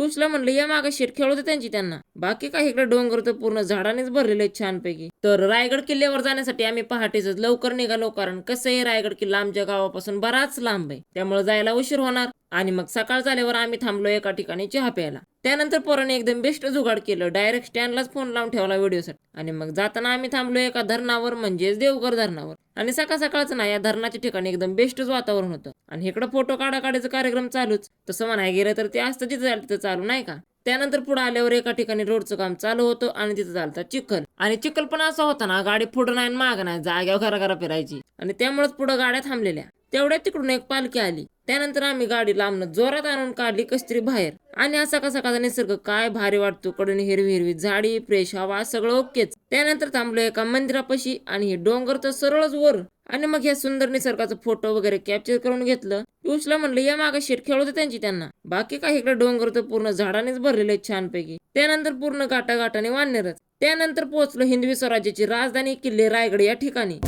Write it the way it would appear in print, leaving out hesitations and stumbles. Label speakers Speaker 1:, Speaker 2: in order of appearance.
Speaker 1: पियुषला म्हणलं या मागे शेट खेळू दे त्यांची त्यांना. बाकी काय इकडे डोंगर तर पूर्ण झाडानेच भरलेले छानपैकी. तर रायगड किल्ल्यावर जाण्यासाठी आम्ही पहाटेच लवकर निघालो, कारण कसं आहे रायगड किल्ला आमच्या गावापासून बराच लांब आहे, त्यामुळे जायला उशीर होणार. आणि मग सकाळ झाल्यावर आम्ही थांबलो एका ठिकाणी चहा प्यायला. त्यानंतर पोराने एकदम बेस्ट जुगाड केलं, डायरेक्ट स्टँडलाच फोन लावून ठेवला व्हिडिओसाठी. आणि मग जाताना आम्ही थांबलो एका धरणावर, म्हणजेच देवघर धरणावर. आणि सकाळ सकाळच ना या धरणाच्या ठिकाणी एकदम बेस्टच वातावरण होतं. आणि इकडं फोटो काढायचा कार्यक्रम चालूच. तसं म्हणाय गेलं तर ते असतं जिथं तिथं चालू नाही का. त्यानंतर पुढे आल्यावर एका ठिकाणी रोडचं काम चालू होतं आणि तिथं चालतं चिखल. आणि चिखल पण असा होता ना, गाडी पुढं नाही माग नाही, जाग्यावर घरा फिरायची. आणि त्यामुळेच पुढे गाड्या थांबलेल्या. तेवढ्यात तिकडून एक पालखी आली. त्यानंतर आम्ही गाडी लांबनं जोरात आणून काढली कशीतरी बाहेर. आणि असा कसा निसर्ग काय भारी वाटतो, कडून हिरवी हिरवी झाडी, फ्रेश हवा, सगळं ओकेच. त्यानंतर थांबलो एका मंदिरापाशी आणि हे डोंगर तर सरळच वर. आणि मग या सुंदर निसर्गाचा फोटो वगैरे कॅप्चर करून घेतलं. पियुषला म्हणलं या मागे शेट खेळू दे त्यांची त्यांना. बाकी काय इकडे डोंगर तर पूर्ण झाडानेच भरलेले छानपैकी. त्यानंतर पूर्ण गाटागाटाने वाढणारच. त्यानंतर पोहोचलो हिंदवी स्वराज्याची राजधानी किल्ले रायगड या ठिकाणी.